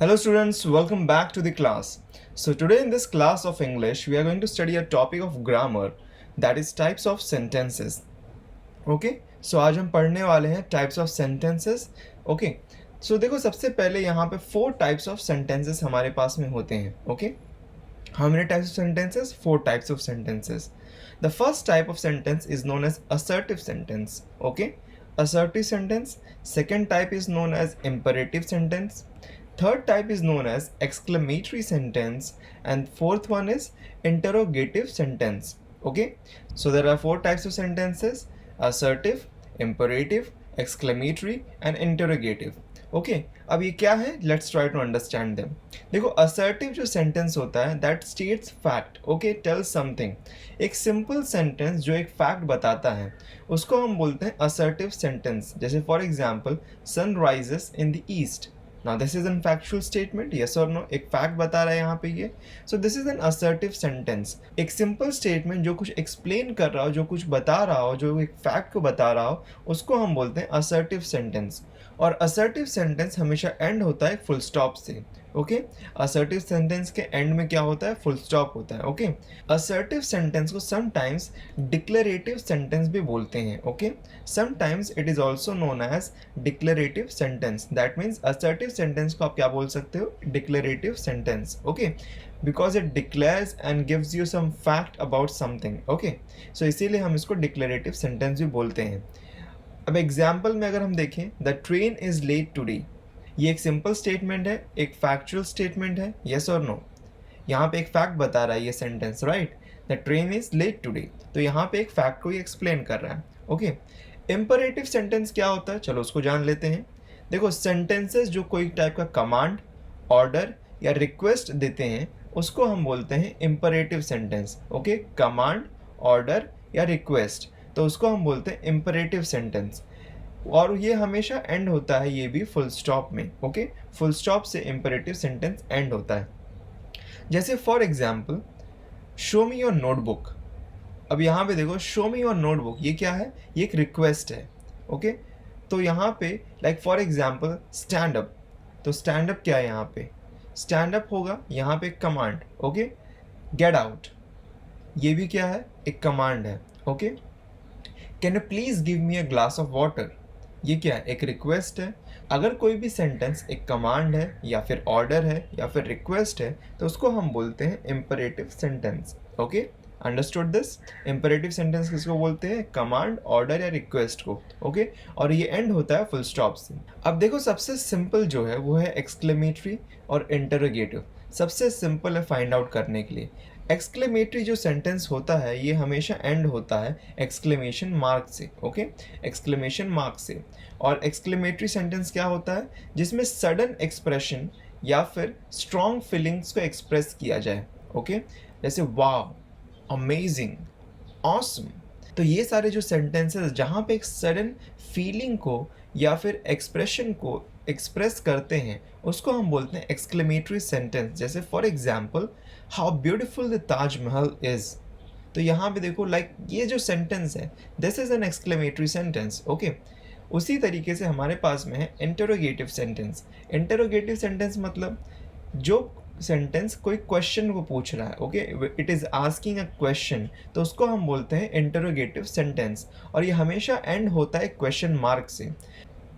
Hello students, welcome back to the class. So today in this class of English, we are going to study a topic of grammar, that is types of sentences. Okay? So आज हम पढ़ने वाले हैं types of sentences. Okay? So देखो सबसे पहले यहाँ पे 4 types of sentences हमारे पास में होते हैं. Okay? How many types of sentences? 4 types of sentences. The first type of sentence is known as assertive sentence. Okay? Assertive sentence. Second type is known as imperative sentence. Third type is known as exclamatory sentence, and fourth one is interrogative sentence. Okay, so there are 4 types of sentences: assertive, imperative, exclamatory and interrogative. Okay, अब ये क्या है? Let's try to understand them. देखो assertive जो sentence होता है that states fact, okay, tells something. एक simple sentence जो एक fact बताता है उसको हम बोलते हैं assertive sentence. जैसे for example, sun rises in the east. Now this is an factual statement, yes or no? एक fact बता रहा है यहाँ पे ये. So this is an assertive sentence. एक simple statement जो कुछ explain कर रहा हो, जो कुछ बता रहा हो, जो एक fact को बता रहा हो, उसको हम बोलते हैं assertive sentence. और assertive sentence हमेशा end होता है full stop से. ओके, असर्टिव सेंटेंस के एंड में क्या होता है? फुल स्टॉप होता है. ओके, असर्टिव सेंटेंस को समटाइम्स डिक्लेरेटिव सेंटेंस भी बोलते हैं. Okay, sometimes it is also known as declarative sentence. That means assertive sentence को आप क्या बोल सकते हो? Declarative sentence. Okay, because it declares and gives you some fact about something. Okay, so इसीलिए हम इसको डिक्लेरेटिव सेंटेंस भी बोलते हैं. अब एग्जाम्पल में अगर हम देखें, the train is late today, ये एक सिंपल स्टेटमेंट है, एक फैक्चुअल स्टेटमेंट है, येस और नो. यहाँ पे एक फैक्ट बता रहा है ये sentence, right? The train is late today, तो यहाँ पे एक फैक्ट को ये एक्सप्लेन कर रहा है. ओके, इम्परेटिव सेंटेंस क्या होता है? चलो उसको जान लेते हैं. देखो, सेंटेंसेस जो कोई टाइप का कमांड, ऑर्डर या रिक्वेस्ट देते हैं उसको हम बोलते हैं imperative sentence. Okay, command, order या रिक्वेस्ट, तो उसको हम बोलते हैं इम्परेटिव सेंटेंस. और ये हमेशा एंड होता है ये भी फुल स्टॉप में. ओके, फुल स्टॉप से इम्परेटिव सेंटेंस एंड होता है. जैसे for example, show me your notebook. अब यहाँ पे देखो, शो मी योर नोटबुक, ये क्या है? ये एक रिक्वेस्ट है. ओके, तो यहाँ पे like for example stand up, तो स्टैंड अप क्या है? यहाँ पे स्टैंड अप होगा, यहाँ पे कमांड. ओके, गेट आउट, ये भी क्या है? एक कमांड है. Okay, can you please give me a glass of water, ये क्या है? एक रिक्वेस्ट है. अगर कोई भी सेंटेंस एक कमांड है या फिर ऑर्डर है या फिर रिक्वेस्ट है तो उसको हम बोलते हैं imperative sentence. Okay, understood this? Imperative sentence किसको बोलते हैं? कमांड, ऑर्डर या रिक्वेस्ट को. ओके, और ये एंड होता है फुल स्टॉप से. अब देखो, सबसे सिंपल जो है वो है एक्सक्लेमेटरी और इंटरोगेटिव. सबसे सिंपल है फाइंड आउट करने के लिए. एक्सक्लेमेटरी जो सेंटेंस होता है ये हमेशा एंड होता है एक्सक्लेमेशन मार्क से. ओके, एक्सक्लेमेशन मार्क से. और एक्सक्लेमेटरी सेंटेंस क्या होता है? जिसमें सडन एक्सप्रेशन या फिर स्ट्रॉन्ग फीलिंग्स को एक्सप्रेस किया जाए. ओके, जैसे वाव, अमेजिंग, ऑसम. तो ये सारे जो सेंटेंसेस जहाँ पे एक सडन फीलिंग को या फिर एक्सप्रेशन को एक्सप्रेस करते हैं उसको हम बोलते हैं एक्सक्लेमेटरी सेंटेंस. जैसे for example, how beautiful the Taj Mahal is. तो यहाँ पे देखो, लाइक ये जो सेंटेंस है this is an exclamatory sentence. Okay, उसी तरीके से हमारे पास में है इंटरोगेटिव सेंटेंस. इंटरोगेटिव सेंटेंस मतलब जो सेंटेंस कोई क्वेश्चन को पूछ रहा है. Okay, it is asking a question, तो उसको हम बोलते हैं इंटरोगेटिव सेंटेंस. और ये हमेशा एंड होता है क्वेश्चन मार्क से.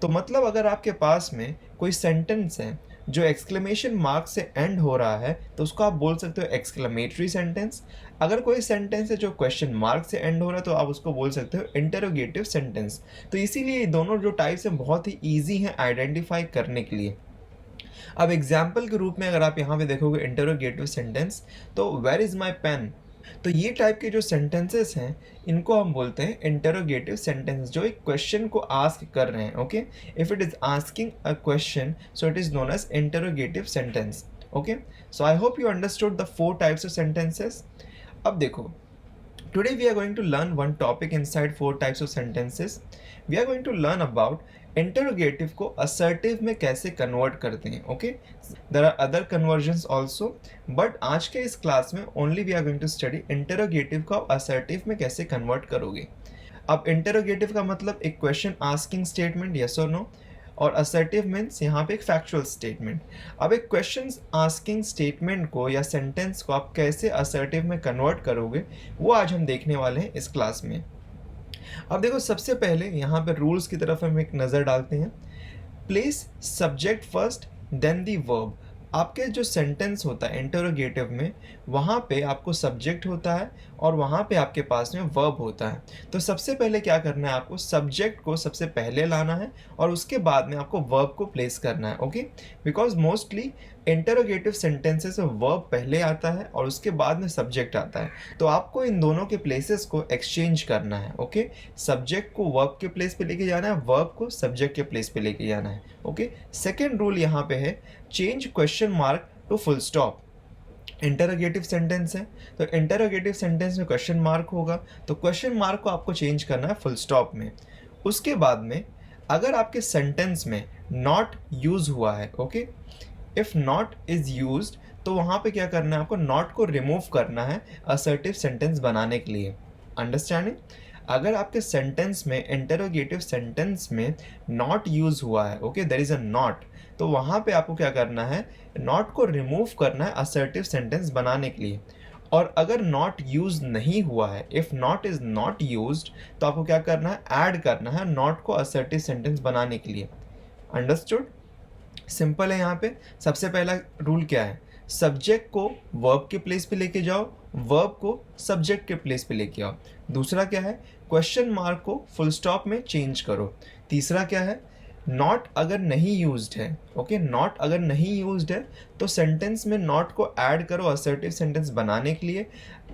तो मतलब अगर आपके पास में कोई सेंटेंस है जो एक्सक्लेमेशन मार्क से एंड हो रहा है तो उसको आप बोल सकते हो एक्सक्लेमेटरी सेंटेंस. अगर कोई सेंटेंस है जो क्वेश्चन मार्क से एंड हो रहा है तो आप उसको बोल सकते हो इंटरोगेटिव सेंटेंस. तो इसीलिए ये दोनों जो टाइप्स हैं बहुत ही ईजी हैं आइडेंटिफाई करने के लिए. अब एग्जाम्पल के रूप में अगर आप यहाँ पे देखोगे इंटरोगेटिव सेंटेंस, तो वेयर इज़ माई पेन, तो ये टाइप के जो सेंटेंसेस हैं इनको हम बोलते हैं इंटरोगेटिव सेंटेंस, जो एक क्वेश्चन को आस्क कर रहे हैं. Okay, if it is asking a question so it is known as interrogative sentence. Okay, so I hope you understood the 4 types of sentences. अब देखो, today we are going to learn one topic inside 4 types of sentences. We are going to learn about interrogative को assertive में कैसे convert करते हैं. Okay, there are other conversions also, but आज के इस क्लास में only we are going to study interrogative को आप असर्टिव में कैसे कन्वर्ट करोगे. अब इंटरोगेटिव का मतलब एक क्वेश्चन आस्किंग स्टेटमेंट, यस और नो, और असर्टिव मीन्स यहाँ पे एक फैक्चुअल स्टेटमेंट। अब एक क्वेश्चन आस्किंग स्टेटमेंट को या सेंटेंस को आप कैसे असर्टिव में कन्वर्ट करोगे, वो आज हम देखने वाले हैं इस क्लास में। अब देखो, सबसे पहले यहाँ पे रूल्स की तरफ हम एक नज़र डालते हैं। Place subject first then the verb. आपके जो सेंटेंस होता है इंटरोगेटिव में, वहाँ पे आपको सब्जेक्ट होता है और वहाँ पे आपके पास में वर्ब होता है। तो सबसे पहले क्या करना है, आपको सब्जेक्ट को सबसे पहले लाना है और उसके बाद में आपको वर्ब को प्लेस करना है। Okay, because mostly interrogative sentences में वर्ब पहले आता है और उसके बाद में सब्जेक्ट आता है। तो आपको इन दोनों के प्लेसेस को एक्सचेंज करना है। ओके, सब्जेक्ट को वर्ब के प्लेस पे लेके जाना है, वर्ब को सब्जेक्ट के प्लेस पे लेके जाना है। ओके, सेकेंड रूल यहाँ पे है change question mark to full stop. Interrogative sentence है तो इंटरोगेटिव सेंटेंस में क्वेश्चन मार्क होगा, तो क्वेश्चन मार्क को आपको चेंज करना है फुल स्टॉप में। उसके बाद में अगर आपके सेंटेंस में नॉट यूज हुआ है, okay, if not is used, तो वहाँ पे क्या करना है, आपको नॉट को रिमूव करना है असर्टिव सेंटेंस बनाने के लिए। अंडरस्टैंडिंग? अगर आपके सेंटेंस में इंटरोगेटिव सेंटेंस में नॉट यूज हुआ है, okay, there is a not, तो वहाँ पे आपको क्या करना है, नॉट को रिमूव करना है असर्टिव सेंटेंस बनाने के लिए। और अगर नॉट यूज नहीं हुआ है, if not is not used, तो आपको क्या करना है, ऐड करना है नॉट को असर्टिव सेंटेंस बनाने के लिए। अंडरस्टूड? सिंपल है। यहाँ पे सबसे पहला रूल क्या है, सब्जेक्ट को वर्ब के प्लेस पे लेके जाओ, वर्ब को सब्जेक्ट के प्लेस पे लेके आओ। दूसरा क्या है, क्वेश्चन मार्क को फुल स्टॉप में चेंज करो। तीसरा क्या है, नॉट अगर नहीं यूज्ड है, ओके, नॉट अगर नहीं यूज्ड है तो सेंटेंस में नॉट को ऐड करो असर्टिव सेंटेंस बनाने के लिए।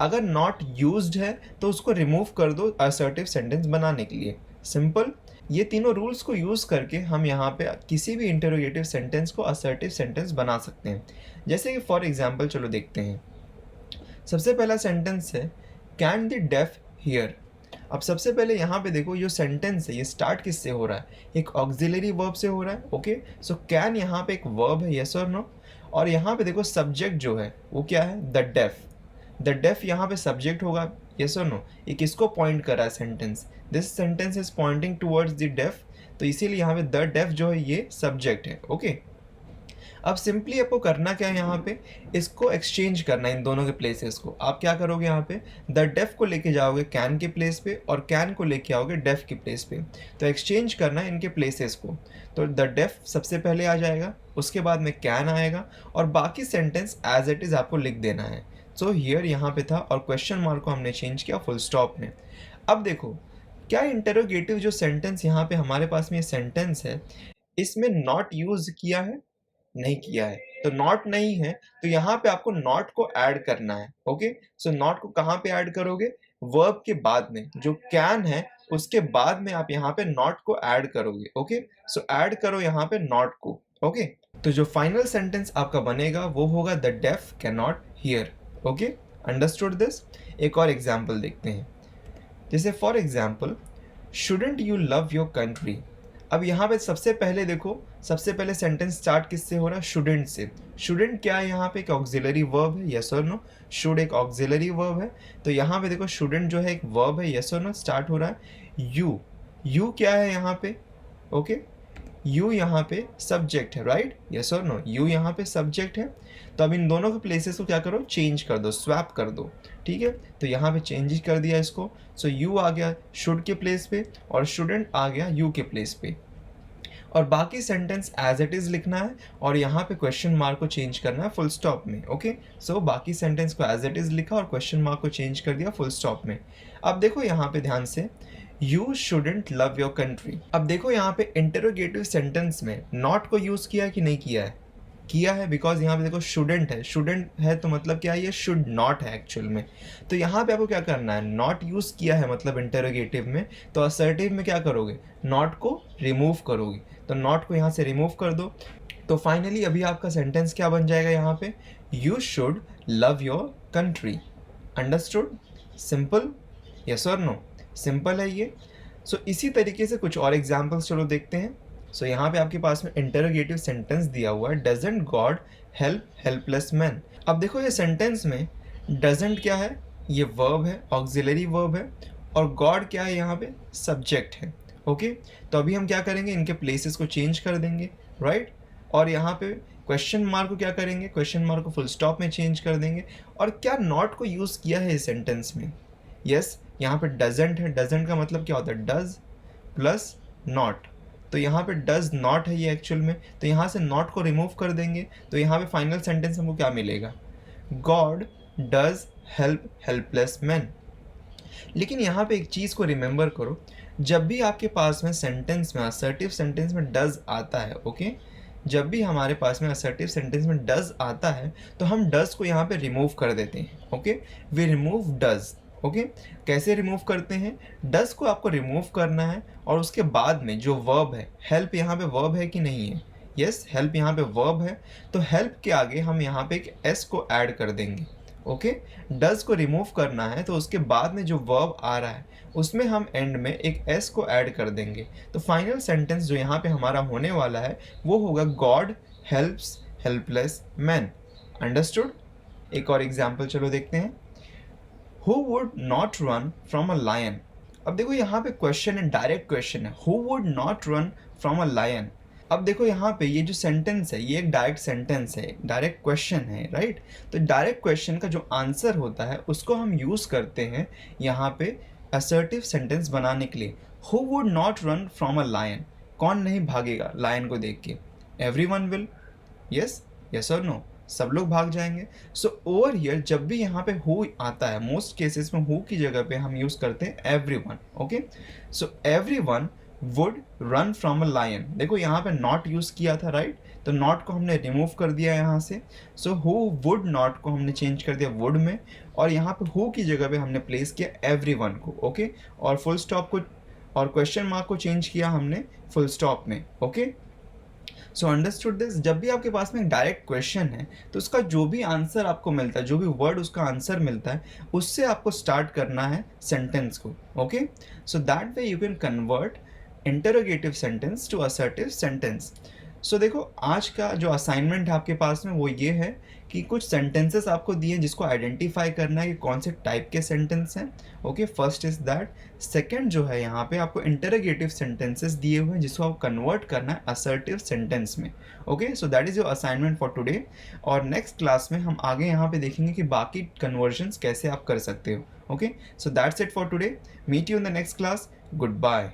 अगर नॉट यूज्ड है तो उसको रिमूव कर दो असर्टिव सेंटेंस बनाने के लिए। सिंपल। ये तीनों रूल्स को यूज़ करके हम यहाँ पे किसी भी इंटरोगेटिव सेंटेंस को असर्टिव सेंटेंस बना सकते हैं। जैसे कि फॉर एग्जांपल चलो देखते हैं। सबसे पहला सेंटेंस है कैन द डेफ हियर। अब सबसे पहले यहाँ पे देखो, ये सेंटेंस है ये स्टार्ट किससे हो रहा है, एक ऑक्सिलरी वर्ब से हो रहा है। ओके, सो कैन यहाँ पे एक वर्ब है, यस और नो। और यहाँ पे देखो सब्जेक्ट जो है वो क्या है, द डेफ। द डेफ यहाँ पे सब्जेक्ट होगा, यस और नो। ये किसको पॉइंट कर रहा है sentence, this sentence is pointing towards the deaf, तो इसीलिए यहाँ पे द डेफ जो है ये सब्जेक्ट है। ओके, अब सिंपली आपको करना क्या है, यहाँ पे इसको एक्सचेंज करना है इन दोनों के प्लेसेस को। आप क्या करोगे, यहाँ पे द डेफ को लेके जाओगे कैन के प्लेस पे और कैन को लेके आओगे डेफ के प्लेस पे। तो एक्सचेंज करना है इनके प्लेसेस को। तो द डेफ सबसे पहले आ जाएगा, उसके बाद में कैन आएगा और बाकी सेंटेंस एज इट इज़ आपको लिख देना है। सो हियर यहाँ पे था और क्वेश्चन मार्क को हमने चेंज किया फुल स्टॉप में। अब देखो, क्या इंटरोगेटिव जो सेंटेंस यहाँ पे हमारे पास में ये सेंटेंस है, इसमें नॉट यूज किया है, नहीं किया है। तो नॉट नहीं है तो यहाँ पे आपको नॉट को ऐड करना है। ओके, सो नॉट को कहाँ पे ऐड करोगे, वर्ब के बाद में, जो कैन है उसके बाद में आप यहाँ पे नॉट को ऐड करोगे। ओके, सो ऐड करो यहाँ पे नॉट को। ओके, तो जो फाइनल सेंटेंस आपका बनेगा वो होगा the deaf can not hear. Okay, understood this. एक और एग्जाम्पल देखते हैं। जैसे for example, shouldn't you love your country. अब यहाँ पे सबसे पहले देखो, सबसे पहले सेंटेंस स्टार्ट किससे हो रहा है, शुडेंट से। शुडेंट क्या है, यहाँ पे एक ऑक्सिलरी वर्ब है, यस और नो। शुड एक ऑक्सिलरी वर्ब है, तो यहाँ पे देखो शुडेंट जो है एक वर्ब है, यस और नो, स्टार्ट हो रहा है। यू, यू क्या है यहाँ पे, ओके, यू यहाँ पे सब्जेक्ट है, राइट, यस और नो, यू यहाँ पे सब्जेक्ट है। तो अब इन दोनों के प्लेसेस को क्या करो, चेंज कर दो, स्वैप कर दो। ठीक है, तो यहाँ पे चेंज कर दिया इसको। सो यू आ गया शुड के प्लेस पे और शुडेंट आ गया यू के प्लेस पे। और बाकी सेंटेंस एज इट इज़ लिखना है और यहाँ पे क्वेश्चन मार्क को चेंज करना है फुल स्टॉप में। ओके, सो बाकी सेंटेंस को एज इट इज़ लिखा और क्वेश्चन मार्क को चेंज कर दिया फुल स्टॉप में। अब देखो यहाँ पे ध्यान से, you shouldn't love your country. अब देखो यहाँ पे इंटरोगेटिव सेंटेंस में नॉट को यूज़ किया कि नहीं किया है, किया है, बिकॉज यहाँ पे देखो शुडेंट है, शुडेंट है तो मतलब क्या है, ये शुड नॉट है एक्चुअल में। तो यहाँ पे आपको क्या करना है, नॉट यूज़ किया है मतलब इंटरोगेटिव में, तो असर्टिव में क्या करोगे, नॉट को रिमूव करोगे। तो नॉट को यहाँ से रिमूव कर दो। तो फाइनली अभी आपका सेंटेंस क्या बन जाएगा यहाँ पे, you should love your country. Understood? Simple, yes और नो, सिंपल है ये। सो इसी तरीके से कुछ और एग्जाम्पल्स चलो देखते हैं। सो यहाँ पे आपके पास में इंटरोगेटिव सेंटेंस दिया हुआ है, doesn't God help helpless man. अब देखो ये सेंटेंस में डजंट क्या है, ये वर्ब है, ऑक्सिलरी वर्ब है, और गॉड क्या है यहाँ पे, सब्जेक्ट है। ओके, तो अभी हम क्या करेंगे, इनके प्लेसेस को चेंज कर देंगे, राइट। और यहाँ पे क्वेश्चन मार्क को क्या करेंगे, क्वेश्चन मार्क को फुल स्टॉप में चेंज कर देंगे। और क्या नॉट को यूज़ किया है इस सेंटेंस में, यस, यहाँ पे डजेंट है। डजेंट का मतलब क्या होता है, डज प्लस नॉट, तो यहाँ पे डज नॉट है ये एक्चुअल में, तो यहाँ से नॉट को रिमूव कर देंगे, तो यहाँ पे फाइनल सेंटेंस हमको क्या मिलेगा, God does help helpless man. लेकिन यहाँ पे एक चीज़ को रिमेंबर करो, जब भी आपके पास में सेंटेंस में, असर्टिव सेंटेंस में डज आता है, ओके, जब भी हमारे पास में असर्टिव सेंटेंस में डज आता है तो हम डज को यहाँ पे रिमूव कर देते हैं, okay, we remove does, okay. कैसे रिमूव करते हैं, डज को आपको रिमूव करना है और उसके बाद में जो वर्ब है, हेल्प यहाँ पे वर्ब है कि नहीं है, यस, हेल्प यहाँ पे वर्ब है, तो हेल्प के आगे हम यहाँ पे एक एस को ऐड कर देंगे, ओके। डज को रिमूव करना है तो उसके बाद में जो वर्ब आ रहा है उसमें हम एंड में एक एस को ऐड कर देंगे, तो फाइनल सेंटेंस जो यहाँ पे हमारा होने वाला है वो होगा God helps helpless man. Understood. एक और एग्जाम्पल चलो देखते हैं, who would not run from a lion. अब देखो यहाँ पे क्वेश्चन है, डायरेक्ट क्वेश्चन है, who would not run from a lion. अब देखो यहाँ पे ये जो सेंटेंस है ये एक डायरेक्ट सेंटेंस है, डायरेक्ट क्वेश्चन है, राइट। तो डायरेक्ट क्वेश्चन का जो आंसर होता है उसको हम यूज़ करते हैं यहाँ पे असर्टिव सेंटेंस बनाने के लिए। Who would not run from a lion, कौन नहीं भागेगा लायन को देख के, एवरीवन विल, यस, यस और नो, सब लोग भाग जाएंगे। सो ओवर हियर जब भी यहाँ पे हु आता है, मोस्ट केसेस में हु की जगह पे हम यूज़ करते हैं everyone, okay. So everyone would run from a lion, देखो यहाँ पे नॉट यूज़ किया था, राइट, तो नॉट को हमने रिमूव कर दिया यहाँ से। सो हु वुड नॉट को हमने चेंज कर दिया वुड में, और यहाँ पे हु की जगह पे हमने प्लेस किया एवरीवन को, ओके। और फुल स्टॉप को और क्वेश्चन मार्क को चेंज किया हमने फुल स्टॉप में, ओके। So understood this. जब भी आपके पास में एक डायरेक्ट क्वेश्चन है तो उसका जो भी आंसर आपको मिलता है, जो भी वर्ड उसका आंसर मिलता है, उससे आपको स्टार्ट करना है सेंटेंस को, okay. So that way you can convert interrogative sentence to assertive sentence. So देखो आज का जो असाइनमेंट है आपके पास में वो ये है कि कुछ सेंटेंसेस आपको दिए हैं जिसको आइडेंटिफाई करना है कि कौन से टाइप के सेंटेंस हैं, okay, first is that. Second जो है यहाँ पे आपको इंटरोगेटिव सेंटेंसेस दिए हुए हैं जिसको आप कन्वर्ट करना है असर्टिव सेंटेंस में, okay. So that is your assignment for today, और नेक्स्ट क्लास में हम आगे यहाँ पे देखेंगे कि बाकी कन्वर्जन्स कैसे आप कर सकते हो, okay. So that's it for today, meet you in the next class, good bye.